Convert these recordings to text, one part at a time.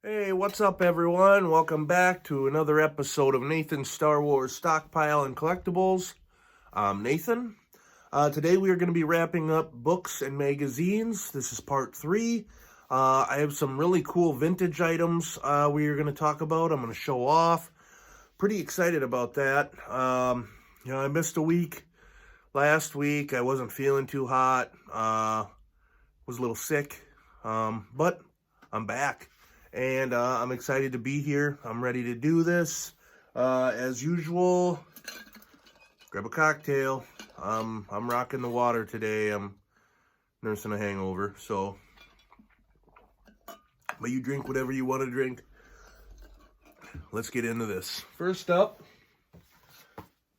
Hey, what's up, everyone? Welcome back to another episode of Nathan's Star Wars Stockpile and Collectibles. I'm Nathan. Today we are going to be wrapping up books and magazines. This is part 3. I have some really cool vintage items we are going to talk about. I'm going to show off. Pretty excited about that. I missed a week last week. I wasn't feeling too hot. Was a little sick, but I'm back. And I'm excited to be here. I'm ready to do this. As usual, grab a cocktail. I'm rocking the water today. I'm nursing a hangover, so. But you drink whatever you want to drink. Let's get into this. First up,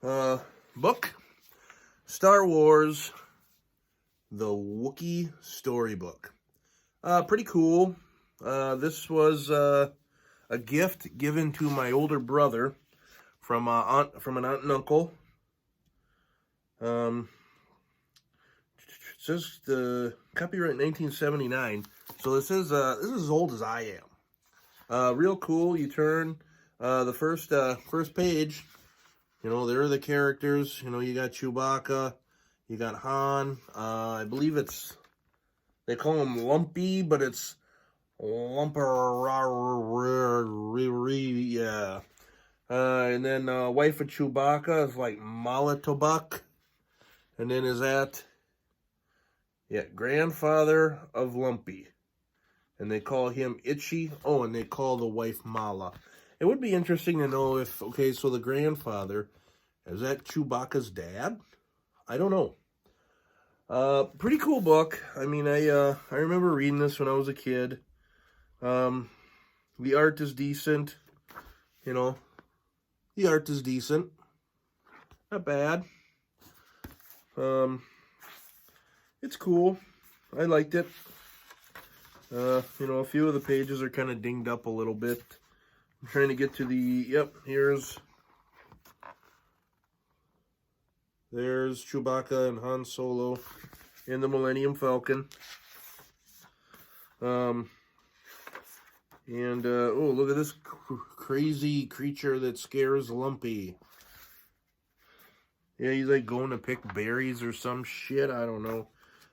book. Star Wars, the Wookiee Storybook. Pretty cool. This was a gift given to my older brother from an aunt and uncle. It says the copyright 1979, so this is as old as I am. Real cool. You turn the first page. You know, there are the characters. You know, you got Chewbacca, you got Han. I believe they call him Lumpy, but it's yeah. And then wife of Chewbacca is like Malatobuk. And then is that, grandfather of Lumpy. And they call him Itchy. Oh, and they call the wife Mala. It would be interesting to know if, okay, so the grandfather, is that Chewbacca's dad? I don't know. Pretty cool book. I mean, I remember reading this when I was a kid. The art is decent, you know, the art is decent, not bad. It's cool. I liked it. A few of the pages are kind of dinged up a little bit. I'm trying to get to there's Chewbacca and Han Solo in the Millennium Falcon. Oh, look at this crazy creature that scares Lumpy. Yeah, he's like going to pick berries or some shit. I don't know.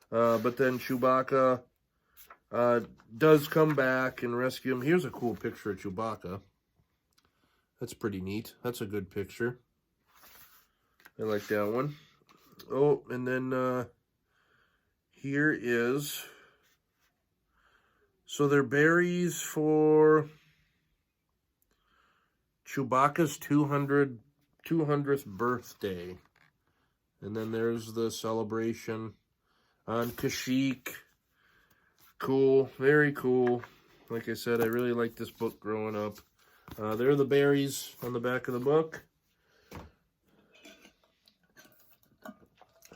But then Chewbacca does come back and rescue him. Here's a cool picture of Chewbacca. That's pretty neat. That's a good picture. I like that one. Oh, and then here is... So they're berries for Chewbacca's 200th birthday. And then there's the celebration on Kashyyyk. Cool, very cool. Like I said, I really liked this book growing up. There are the berries on the back of the book.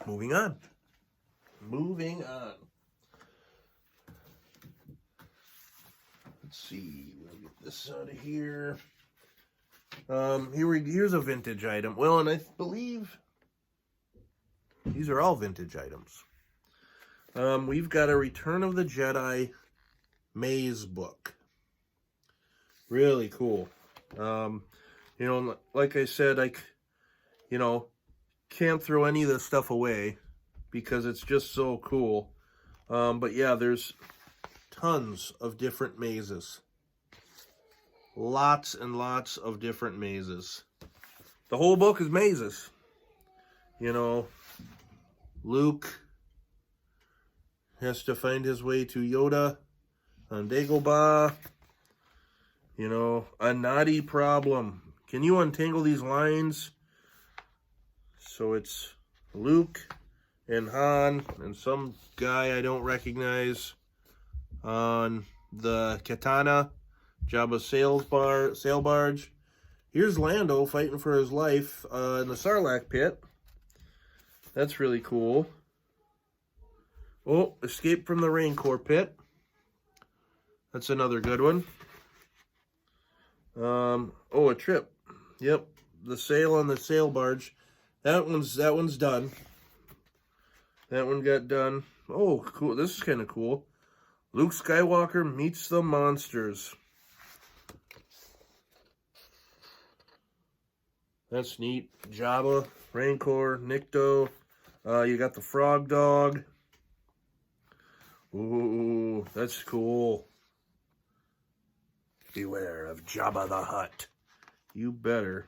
Moving on. Let's see, we'll get this out of here. Here's a vintage item. Well, and I believe these are all vintage items. We've got a Return of the Jedi maze book. Really cool. Like I said, can't throw any of this stuff away because it's just so cool. But yeah, there's tons of different mazes. Lots and lots of different mazes. The whole book is mazes. Luke has to find his way to Yoda on Dagobah. A knotty problem. Can you untangle these lines? So it's Luke and Han and some guy I don't recognize on the Katana, Jabba's sail barge. Here's Lando fighting for his life in the Sarlacc pit. That's really cool. Oh, Escape from the Rancor pit. That's another good one. Oh, a trip. Yep, the sail on the sail barge. That one's done. That one got done. Oh, cool. This is kind of cool. Luke Skywalker meets the monsters. That's neat. Jabba, Rancor, Nikto. You got the Frog Dog. Ooh, that's cool. Beware of Jabba the Hutt. You better.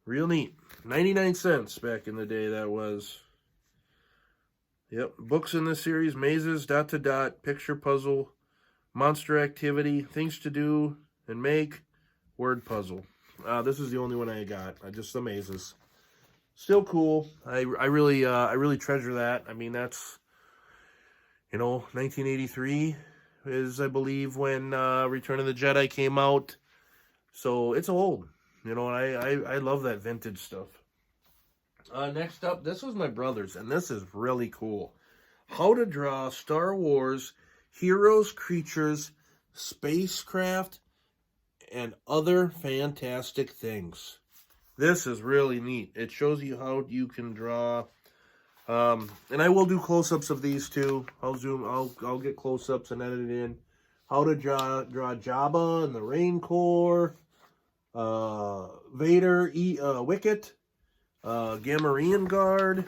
Real neat. 99 cents back in the day, that was. Yep. Books in this series: Mazes, Dot to Dot, Picture Puzzle, Monster Activity, Things to Do and Make, Word Puzzle. This is the only one I got. Just the mazes. Still cool. I really treasure that. I mean, that's, 1983 is, I believe, when Return of the Jedi came out. So it's old. And I love that vintage stuff. Next up, this was my brother's, and this is really cool. How to Draw Star Wars Heroes, Creatures, Spacecraft, and Other Fantastic Things. This is really neat. It shows you how you can draw. And I will do close-ups of these too. I'll get close-ups and edit it in. How to draw Jabba and the Rancor, Vader, Wicket, Gamorrean Guard.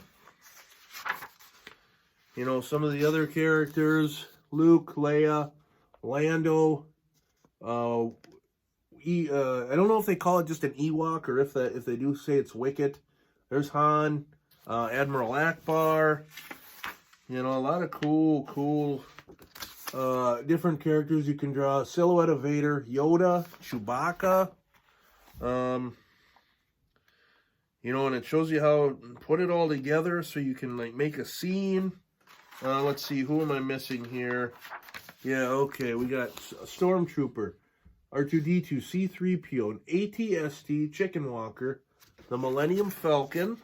Some of the other characters: Luke, Leia, Lando. I don't know if they call it just an Ewok or if they do say it's Wicket. There's Han, Admiral Akbar. A lot of cool different characters you can draw. Silhouette of Vader, Yoda, Chewbacca. And it shows you how to put it all together so you can make a scene. Let's see, who am I missing here? Yeah, okay, we got a Stormtrooper, R2-D2, C-3PO, an AT-ST, Chicken Walker, the Millennium Falcon,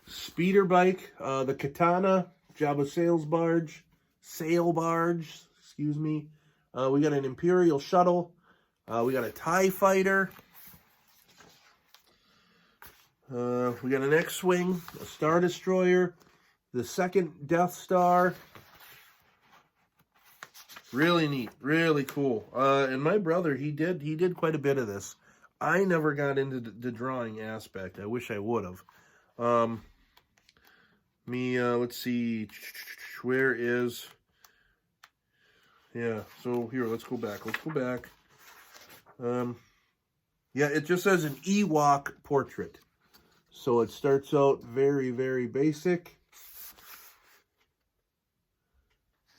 Speeder Bike, the Katana, Jabba Sail Barge, excuse me. We got an Imperial Shuttle. We got a TIE Fighter. We got an X-Wing, a Star Destroyer, the second Death Star. Really neat, really cool. And my brother, he did quite a bit of this. I never got into the drawing aspect. I wish I would have. Let's see, where is, yeah, so here, let's go back. Yeah, it just says an Ewok portrait. So it starts out very, very basic.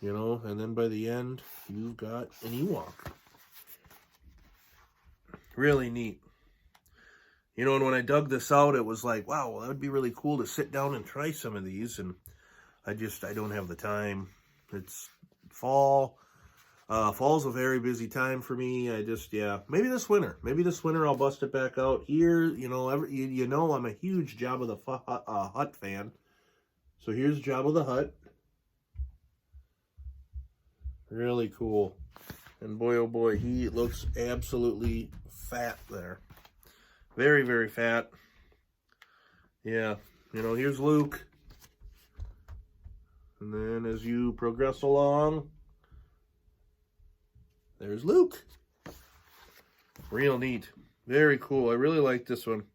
And then by the end, you've got an Ewok. Really neat. And when I dug this out, it was like, wow, well, that would be really cool to sit down and try some of these. And I don't have the time. It's fall. Fall's a very busy time for me. Maybe this winter. I'll bust it back out here. I'm a huge Jabba the Hutt fan. So here's Jabba the Hutt. Really cool. And boy, oh boy, he looks absolutely fat there. Very, very fat. Yeah. Here's Luke. And then as you progress along, there's Luke. Real neat. Very cool. I really like this one.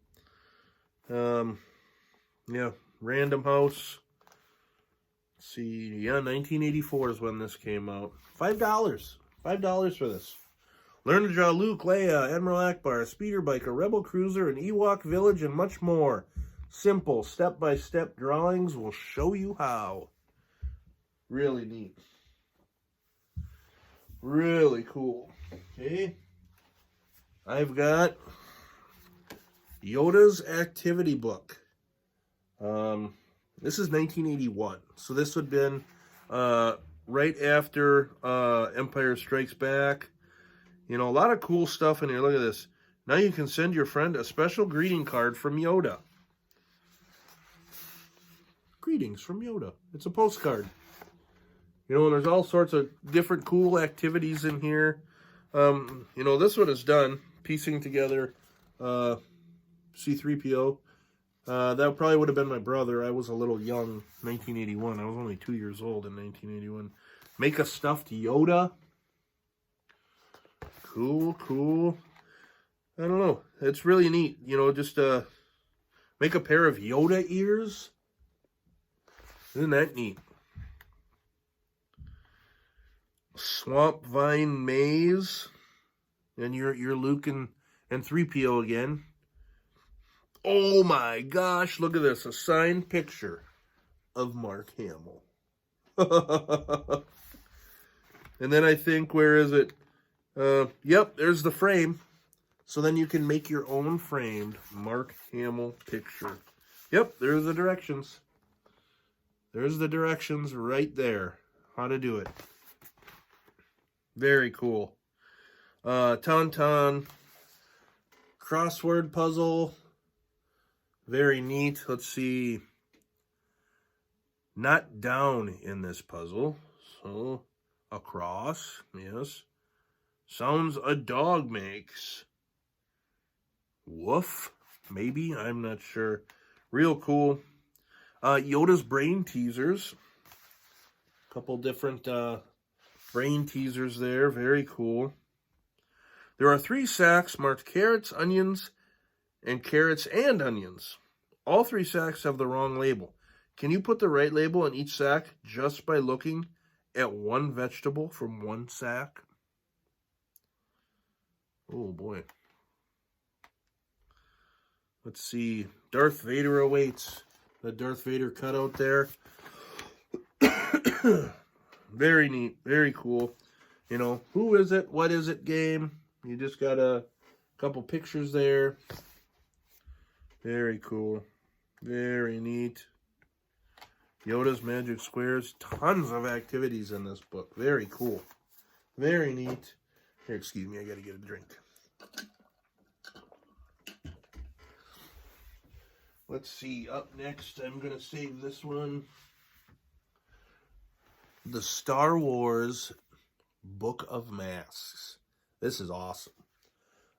Yeah, Random House. Let's see. Yeah, 1984 is when this came out. $5. $5 for this. Learn to draw Luke, Leia, Admiral Akbar, a speeder bike, a rebel cruiser, an Ewok village, and much more. Simple, step-by-step drawings will show you how. Really neat. Really cool. Okay. I've got Yoda's activity book. This is 1981. So this would have been right after Empire Strikes Back. A lot of cool stuff in here. Look at this. Now you can send your friend a special greeting card from Yoda. Greetings from Yoda. It's a postcard. And there's all sorts of different cool activities in here. This one is done, piecing together C-3PO. That probably would have been my brother. I was a little young, 1981. I was only 2 years old in 1981. Make a stuffed Yoda. Cool. I don't know. It's really neat. You know, just make a pair of Yoda ears. Isn't that neat? Swamp Vine Maze. And you're Luke and 3PO again. Oh my gosh, look at this. A signed picture of Mark Hamill. And then I think, where is it? Yep, there's the frame. So then you can make your own framed Mark Hamill picture. Yep, there's the directions. There's the directions right there. How to do it. Very cool. Tauntaun crossword puzzle. Very neat. Let's see. Not down in this puzzle. So, across. Yes. Sounds a dog makes. Woof. Maybe. I'm not sure. Real cool. Yoda's brain teasers. Couple different brain teasers there. Very cool. There are 3 sacks marked carrots, onions, and carrots and onions. All 3 sacks have the wrong label. Can you put the right label in each sack just by looking at one vegetable from one sack? Oh boy. Let's see. Darth Vader awaits. The Darth Vader cutout there. Very neat. Very cool. You know, who is it? What is it game? You just got a couple pictures there. Very cool. Very neat. Yoda's Magic Squares. Tons of activities in this book. Very cool. Very neat. Here, excuse me. I got to get a drink. Let's see. Up next, I'm going to save this one. The Star Wars Book of Masks. This is awesome.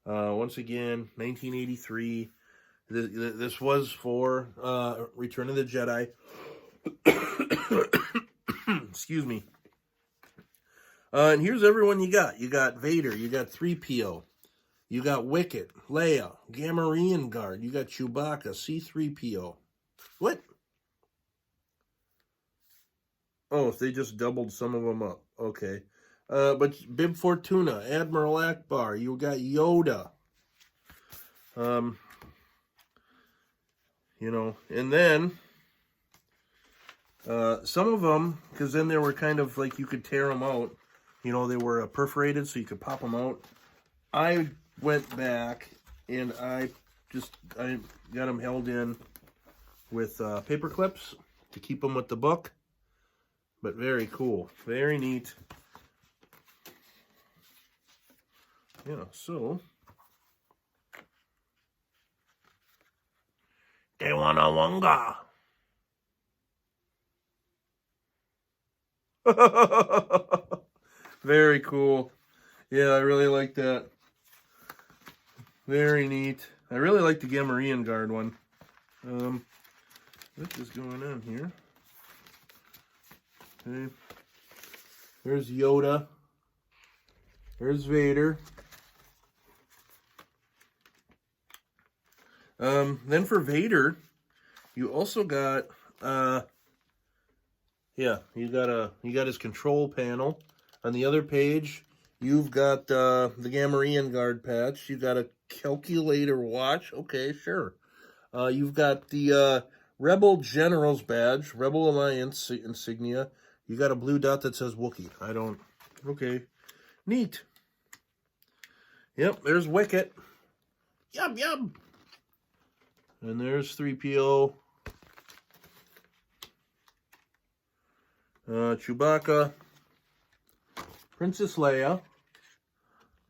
Once again, 1983. This was for Return of the Jedi. Excuse me. And here's everyone you got. You got Vader. You got 3PO. You got Wicket, Leia, Gamorrean Guard. You got Chewbacca, C-3PO. What? Oh, they just doubled some of them up. Okay. But Bib Fortuna, Admiral Akbar, you got Yoda. You know, and then some of them, because then they were kind of like you could tear them out. You know, they were perforated, so you could pop them out. I went back and I got them held in with paper clips to keep them with the book. But very cool, very neat. Yeah, so they want a wonga. Very cool. Yeah, I really like that. Very neat. I really like the Gamorrean Guard one. What is going on here? Okay. There's Yoda. There's Vader. Then for Vader, you also got you got his control panel. On the other page, you've got the Gamorrean Guard patch. You got a calculator watch. Okay, sure. You've got the Rebel General's badge, Rebel Alliance insignia. You got a blue dot that says Wookiee. Okay. Neat. Yep, there's Wicket. Yum, yum. And there's 3PO. Chewbacca. Princess Leia.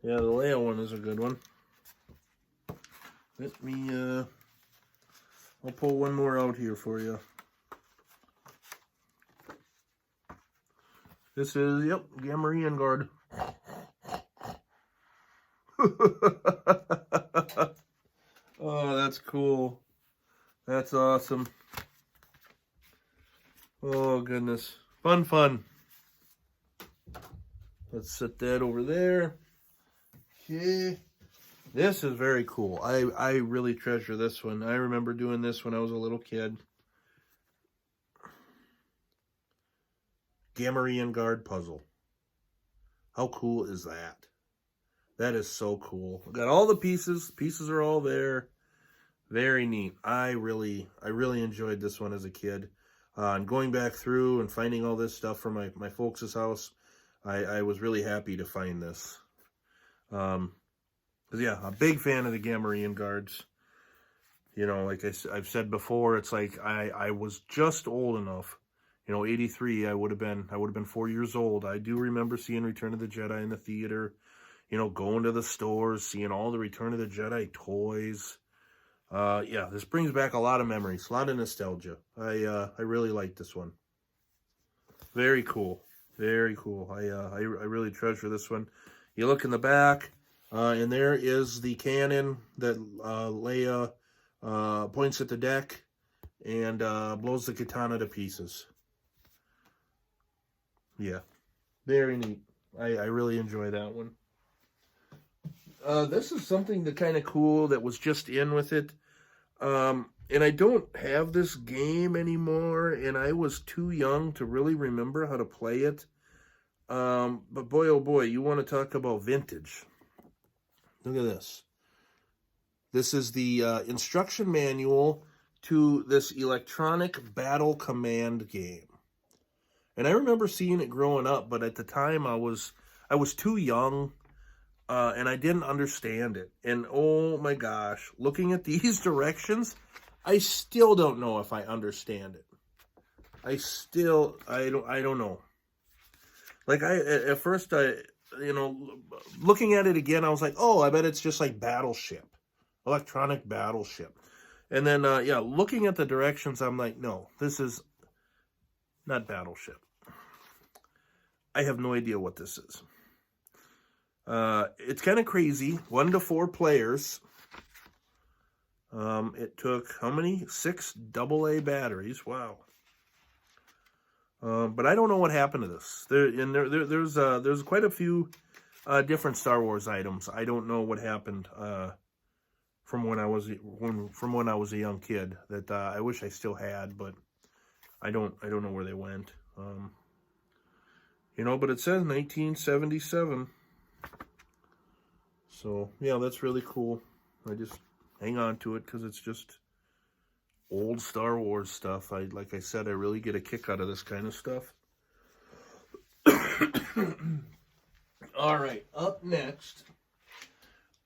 Yeah, the Leia one is a good one. Let me, I'll pull one more out here for you. This is, yep, Gamorrean Guard. Oh, that's cool. That's awesome. Oh, goodness. Fun. Let's set that over there. Okay. This is very cool. I really treasure this one. I remember doing this when I was a little kid. Gamorrean Guard puzzle. How cool is that? That is so cool. Got all the pieces. Pieces are all there. Very neat. I really enjoyed this one as a kid. And going back through and finding all this stuff from my folks' house, I was really happy to find this. Because, yeah, a big fan of the Gamorrean Guards. You know, like I've said before, it's like I was just old enough. You know, 83, I would have been 4 years old. I do remember seeing Return of the Jedi in the theater. You know, going to the stores, seeing all the Return of the Jedi toys. Yeah, this brings back a lot of memories, a lot of nostalgia. I really like this one. Very cool. Very cool. I really treasure this one. You look in the back, and there is the cannon that Leia points at the deck and blows the katana to pieces. Yeah, very neat. I really enjoy that one. This is something that kind of cool that was just in with it. And I don't have this game anymore, and I was too young to really remember how to play it. But boy, oh boy, you want to talk about vintage. Look at this. This is the instruction manual to this electronic battle command game. And I remember seeing it growing up, but at the time I was too young, and I didn't understand it. And oh my gosh, looking at these directions, I still don't know if I understand it. I don't know. Like at first, looking at it again, I was like, oh, I bet it's just like Battleship, electronic Battleship. And then, yeah, looking at the directions, I'm like, no, this is not Battleship. I have no idea what this is. It's kind of crazy. 1 to 4 players. It took how many? 6 AA batteries. Wow. But I don't know what happened to this. There's quite a few different Star Wars items. I don't know what happened from when I was a young kid that I wish I still had, but I don't know where they went. But it says 1977. So, yeah, that's really cool. I just hang on to it because it's just old Star Wars stuff. Like I said, I really get a kick out of this kind of stuff. All right, up next,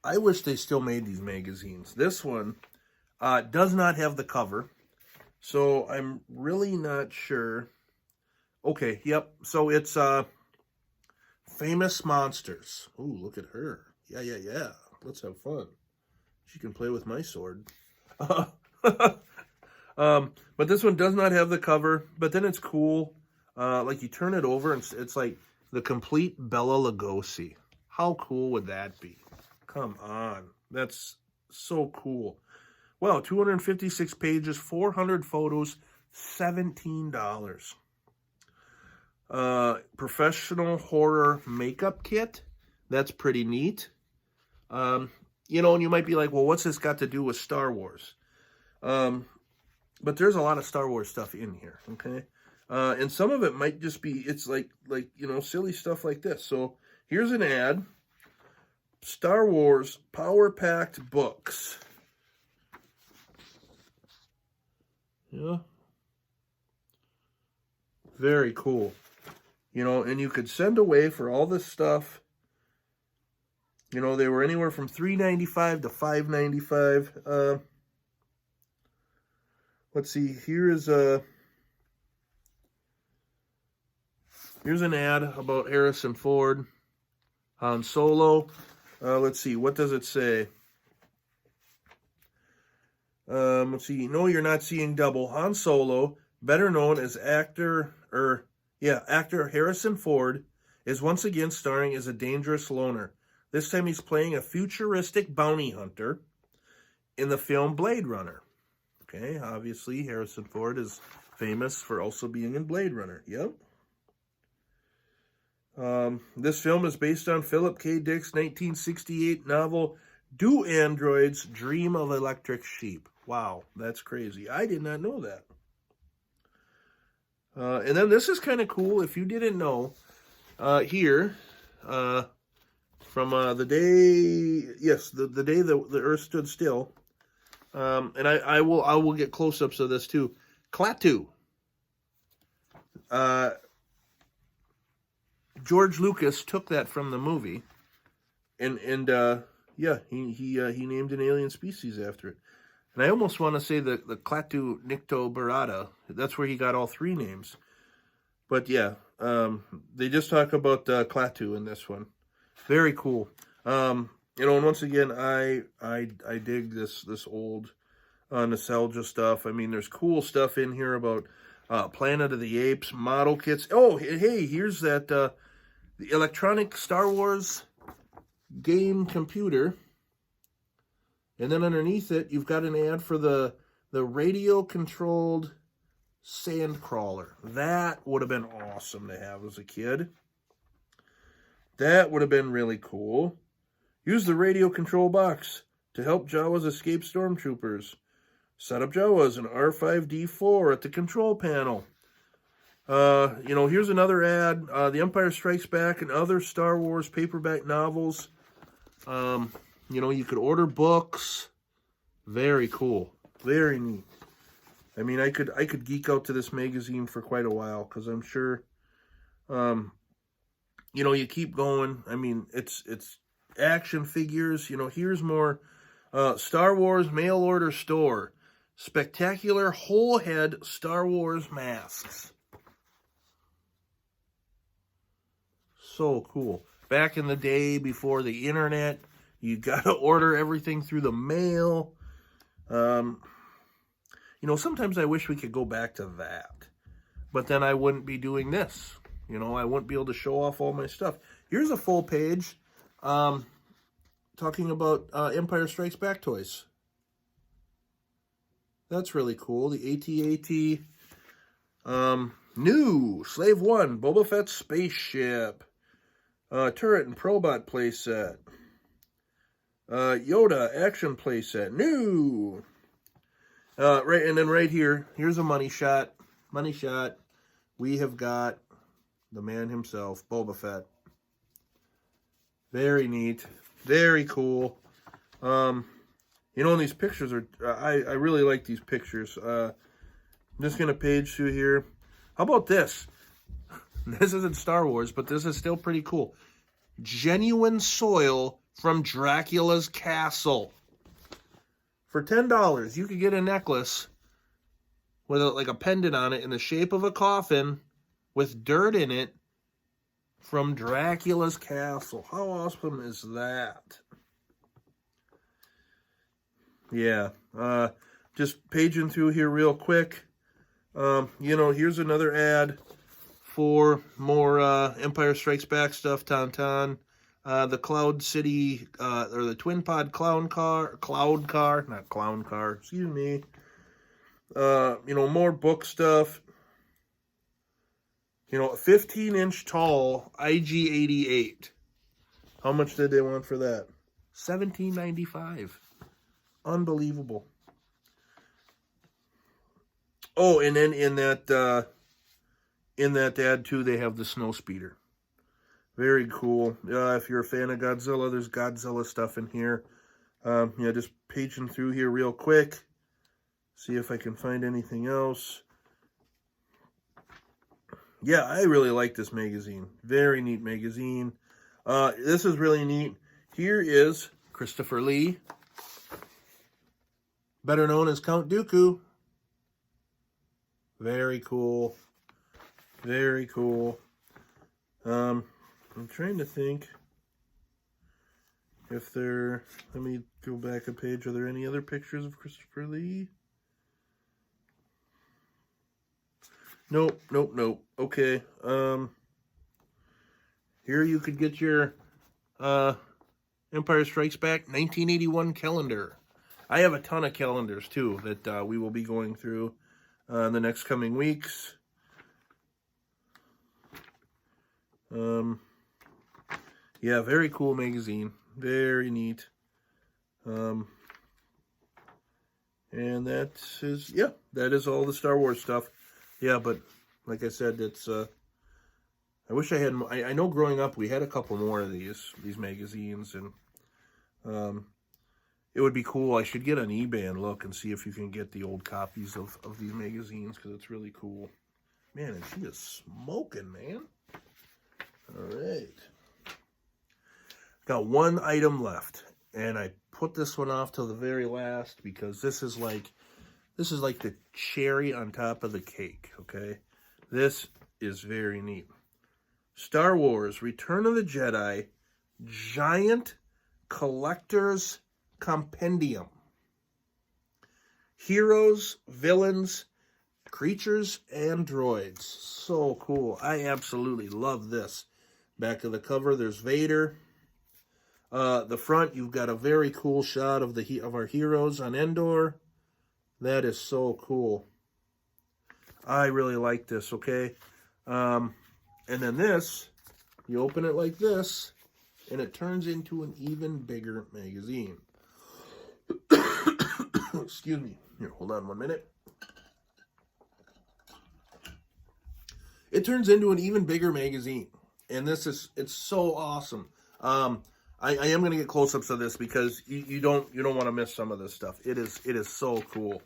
I wish they still made these magazines. This one does not have the cover, so I'm really not sure. Okay, yep, so it's Famous Monsters. Ooh, look at her. Yeah. Let's have fun. She can play with my sword. But this one does not have the cover, but then it's cool. Like you turn it over and it's like the complete Bela Lugosi. How cool would that be? Come on. That's so cool. Wow, 256 pages, 400 photos, $17. Professional horror makeup kit. That's pretty neat. And you might be like, well, what's this got to do with Star Wars? But there's a lot of Star Wars stuff in here, okay? And some of it might just be, it's like silly stuff like this. So here's an ad. Star Wars power-packed books. Yeah. Very cool. And you could send away for all this stuff. They were anywhere from $3.95 to $5.95. Let's see. Here's an ad about Harrison Ford, Han Solo. Let's see. What does it say? Let's see. No, you're not seeing double. Han Solo, better known as actor Harrison Ford, is once again starring as a dangerous loner. This time he's playing a futuristic bounty hunter in the film Blade Runner. Okay, obviously Harrison Ford is famous for also being in Blade Runner. Yep. This film is based on Philip K. Dick's 1968 novel Do androids dream of electric sheep? Wow, that's crazy. I did not know that. And then this is kind of cool. If you didn't know, here, from the day, yes, the day the Earth stood still, and I will get close-ups of this too. Klaatu. George Lucas took that from the movie, and yeah, he named an alien species after it. And I almost want to say the Klaatu Nikto Barada. That's where he got all three names. But yeah, they just talk about Klaatu in this one. Very cool. And once again, I dig this old nostalgia stuff. I mean, there's cool stuff in here about Planet of the Apes, model kits. Oh, hey, here's that the electronic Star Wars game computer. And then underneath it, you've got an ad for the radio-controlled sand crawler. That would have been awesome to have as a kid. That would have been really cool. Use the radio control box to help Jawas escape stormtroopers. Set up Jawas in R5-D4 at the control panel. Here's another ad. The Empire Strikes Back and other Star Wars paperback novels. You could order books. Very cool. Very neat. I mean, I could geek out to this magazine for quite a while because I'm sure, you keep going. I mean, it's action figures. Here's more Star Wars mail order store. Spectacular whole head Star Wars masks. So cool. Back in the day before the internet, you got to order everything through the mail. Sometimes I wish we could go back to that. But then I wouldn't be doing this. I wouldn't be able to show off all my stuff. Here's a full page talking about Empire Strikes Back toys. That's really cool. The AT-AT new Slave One Boba Fett spaceship. Turret and Probot playset. Yoda action playset. New. Right, and then right here, here's a money shot. Money shot. We have got the man himself, Boba Fett. Very neat. Very cool. And these pictures are, I really like these pictures. I'm just going to page through here. How about this? This isn't Star Wars, but this is still pretty cool. Genuine soil from Dracula's castle. For $10, you could get a necklace with like a pendant on it in the shape of a coffin with dirt in it from Dracula's castle. How awesome is that? Yeah. Just paging through here real quick. Here's another ad for more Empire Strikes Back stuff, Tauntaun. The Cloud City, or the Twin Pod Cloud Car, excuse me. More book stuff. A 15-inch tall IG-88. How much did they want for that? $17.95. Unbelievable. Oh, and then in that ad too, they have the snow speeder. Very cool. If you're a fan of Godzilla, there's Godzilla stuff in here. Just paging through here real quick. See if I can find anything else. Yeah, I really like this magazine. Very neat magazine. This is really neat. Here is Christopher Lee, better known as Count Dooku. Very cool. Very cool. I'm trying to think if there... Let me go back a page. Are there any other pictures of Christopher Lee? Nope. Okay. Here you could get your Empire Strikes Back 1981 calendar. I have a ton of calendars, too, that we will be going through in the next coming weeks. Yeah, very cool magazine. Very neat. And that is, yeah, that is all the Star Wars stuff. Yeah, but like I said, it's, I wish I had, I know growing up we had a couple more of these magazines, and it would be cool. I should get on eBay and look and see if you can get the old copies of these magazines, because it's really cool. Man, and she is smoking, man. All right. Got one item left, and I put this one off till the very last because this is like the cherry on top of the cake, okay? This is very neat. Star Wars Return of the Jedi Giant Collector's Compendium. Heroes, villains, creatures, and droids. So cool. I absolutely love this. Back of the cover, there's Vader. The front, you've got a very cool shot of our heroes on Endor. That is so cool. I really like this, okay? And then this, you open it like this, and it turns into an even bigger magazine. Excuse me. Here, hold on 1 minute. It turns into an even bigger magazine. And it's so awesome. I am going to get close-ups of this because you don't want to miss some of this stuff. It is so cool.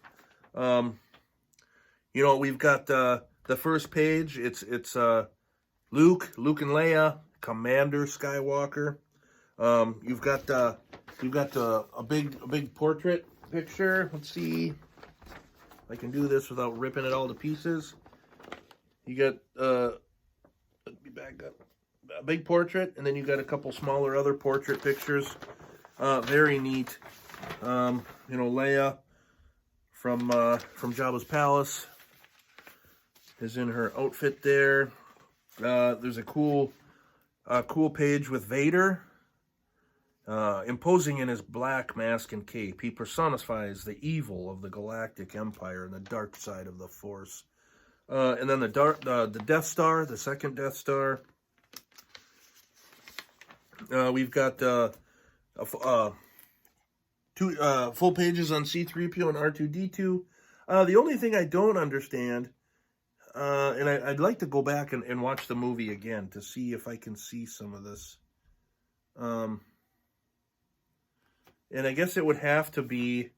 You know, we've got the first page. It's Luke and Leia, Commander Skywalker. You've got a big portrait picture. Let's see if I can do this without ripping it all to pieces. You got let me back up. A big portrait, and then you got a couple smaller other portrait pictures. Very neat. You know, Leia from Jabba's palace is in her outfit there. There's a cool page with Vader, imposing in his black mask and cape. He personifies the evil of the Galactic Empire and the dark side of the Force. And then the Death Star, the second Death Star. We've got two full pages on C-3PO and R2-D2. The only thing I don't understand, and I'd like to go back and watch the movie again to see if I can see some of this. And I guess it would have to be,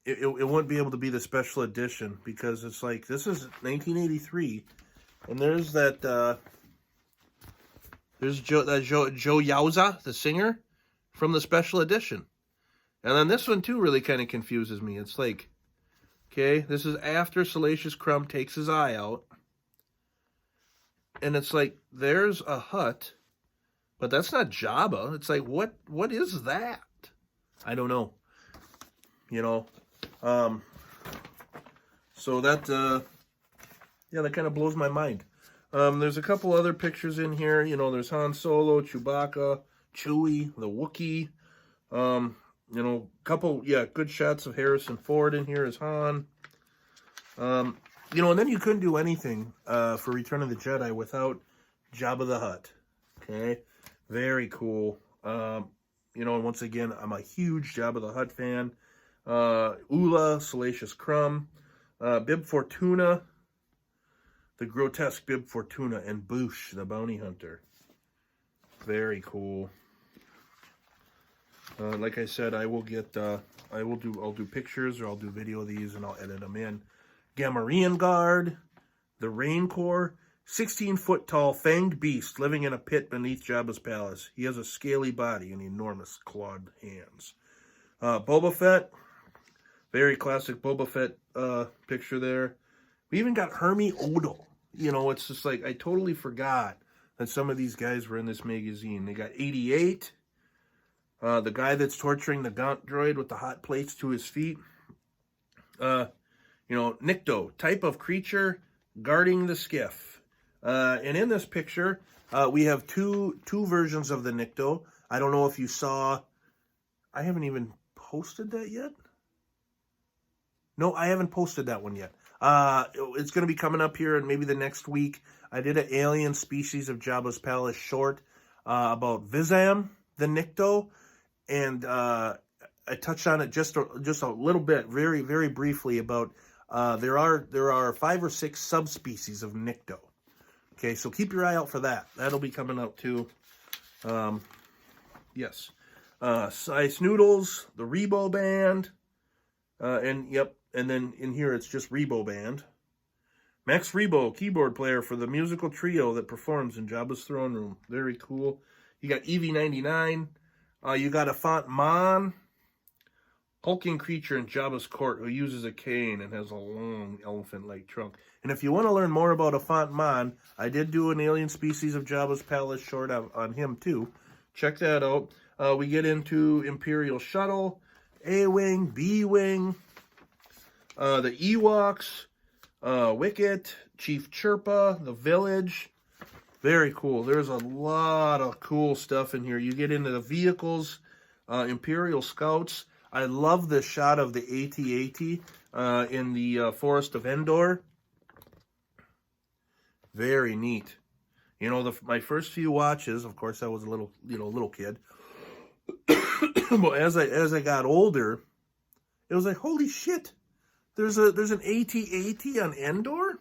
it wouldn't be able to be the special edition, because it's like, this is 1983, and there's that, there's Joe Yauza, the singer, from the special edition. And then this one, too, really kind of confuses me. It's like, okay, this is after Salacious Crumb takes his eye out. And it's like, there's a hut, but that's not Jabba. It's like, what is that? I don't know. You know? So that, yeah, that kind of blows my mind. There's a couple other pictures in here. You know, there's Han Solo, Chewbacca, Chewie, the Wookiee. You know, couple, yeah, good shots of Harrison Ford in here as Han. You know, and then you couldn't do anything for Return of the Jedi without Jabba the Hutt. Okay? Very cool. You know, and once again, I'm a huge Jabba the Hutt fan. Ula, Salacious Crumb, Bib Fortuna, the grotesque Bib Fortuna, and Boosh, the bounty hunter. Very cool. Like I said, I will get, I'll do pictures, or I'll do video of these, and I'll edit them in. Gamorrean Guard, the Rancor, 16-foot tall fanged beast living in a pit beneath Jabba's palace. He has a scaly body and enormous clawed hands. Boba Fett, very classic Boba Fett picture there. We even got Hermie Odal. You know, it's just like, I totally forgot that some of these guys were in this magazine. They got 88. The guy that's torturing the Gaunt droid with the hot plates to his feet. You know, Nikto, type of creature guarding the skiff. And in this picture, we have two versions of the Nikto. I don't know if you saw, I haven't even posted that yet. No, I haven't posted that one yet. It's going to be coming up here in maybe the next week. I did an Alien Species of Jabba's Palace short about Vizam, the Nikto. And I touched on it just a little bit, very, very briefly about there are 5 or 6 subspecies of Nycto. Okay, so keep your eye out for that. That'll be coming out too. Yes. Sice Noodles, the Rebo Band, and then in here it's just Rebo Band. Max Rebo, keyboard player for the musical trio that performs in Jabba's throne room. Very cool. You got EV99. You got a Font Mon, hulking creature in Jabba's court who uses a cane and has a long elephant-like trunk. And if you want to learn more about a Font Mon, I did do an Alien Species of Jabba's Palace short on him too. Check that out. We get into Imperial Shuttle, A-Wing, B-Wing, the Ewoks, Wicket, Chief Chirpa, the Village. Very cool. There's a lot of cool stuff in here. You get into the vehicles, Imperial Scouts. I love the shot of the AT-AT in the Forest of Endor. Very neat. You know, my first few watches, of course, I was a little kid. But as I got older, it was like, holy shit! There's an AT-AT on Endor.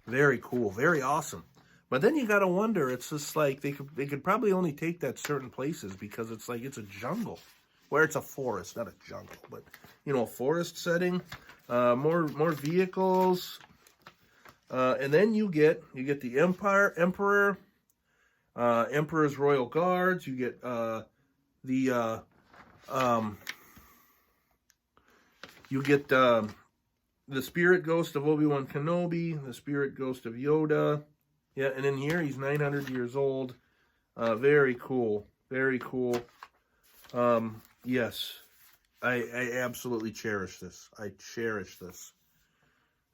Very cool, very awesome. But then you gotta wonder, it's just like they could probably only take that certain places because it's like it's a jungle, where it's a forest, not a jungle, but you know, a forest setting. More vehicles, and then you get the Emperor, Emperor's Royal Guards. You get the Spirit Ghost of Obi-Wan Kenobi, the Spirit Ghost of Yoda. Yeah, and in here, he's 900 years old. Very cool. Very cool. Yes. I absolutely cherish this. I cherish this.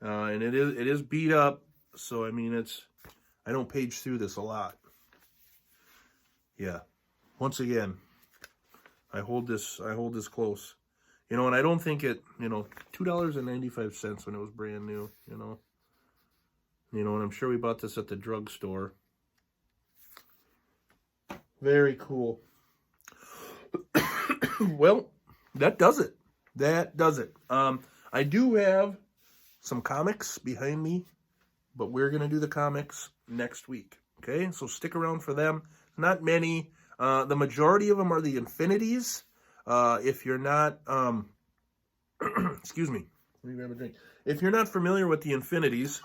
And it is beat up, so I mean I don't page through this a lot. Yeah. Once again, I hold this close. You know, and I don't think it, you know, $2.95 when it was brand new, you know. You know, and I'm sure we bought this at the drugstore. Very cool. Well, that does it. That does it. I do have some comics behind me, but we're going to do the comics next week. Okay, so stick around for them. Not many. The majority of them are the Infinities. If you're not, excuse me, let me grab a drink. If you're not familiar with the Infinities,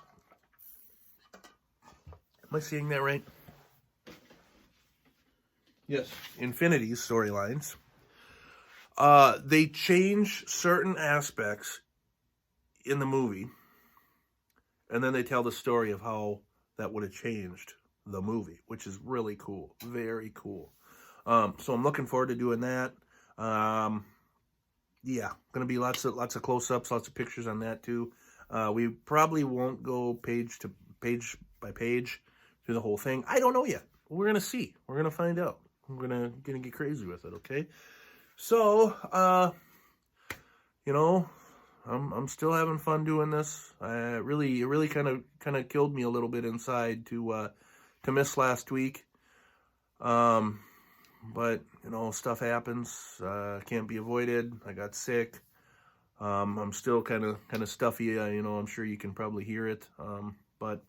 am I saying that right? Yes, Infinities storylines. They change certain aspects in the movie, and then they tell the story of how that would have changed the movie, which is really cool. Very cool. So I'm looking forward to doing that. Yeah, gonna be lots of close-ups, lots of pictures on that too. We probably won't go page by page through the whole thing. I don't know yet. We're gonna see. We're gonna find out. We're gonna get crazy with it. Okay. So, you know, I'm still having fun doing this. It really kind of killed me a little bit inside to miss last week. But you know, stuff happens. Can't be avoided. I got sick. I'm still kind of stuffy. You know, I'm sure you can probably hear it. But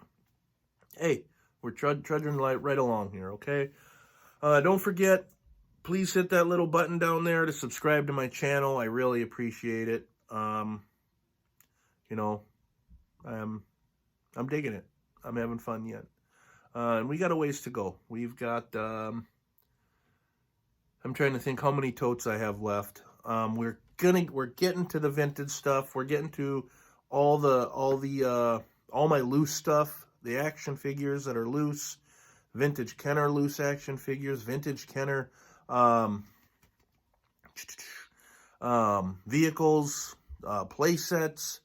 hey, we're trudging right along here. Okay. Don't forget, please hit that little button down there to subscribe to my channel. I really appreciate it. You know, I'm digging it. I'm having fun yet. And we got a ways to go. We've got, I'm trying to think how many totes I have left. We're getting to the vintage stuff. We're getting to all my loose stuff, the action figures that are loose, vintage Kenner loose action figures, vintage Kenner, vehicles, play sets.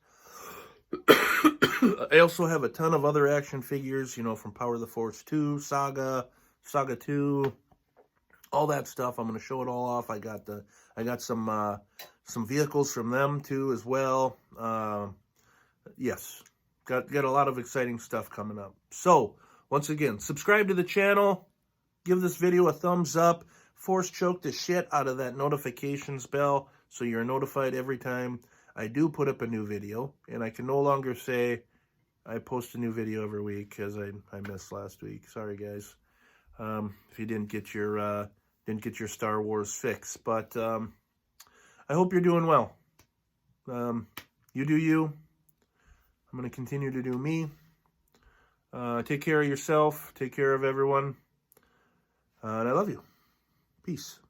I also have a ton of other action figures, you know, from Power of the Force 2, Saga 2, all that stuff. I'm going to show it all off. I got some vehicles from them too as well. Yes, got a lot of exciting stuff coming up. So once again, subscribe to the channel, give this video a thumbs up, force choke the shit out of that notifications bell so you're notified every time I do put up a new video. And I can no longer say I post a new video every week because I missed last week. Sorry, guys, if you didn't get your Star Wars fix. But I hope you're doing well. You do you. I'm going to continue to do me. Take care of yourself. Take care of everyone. And I love you. Peace.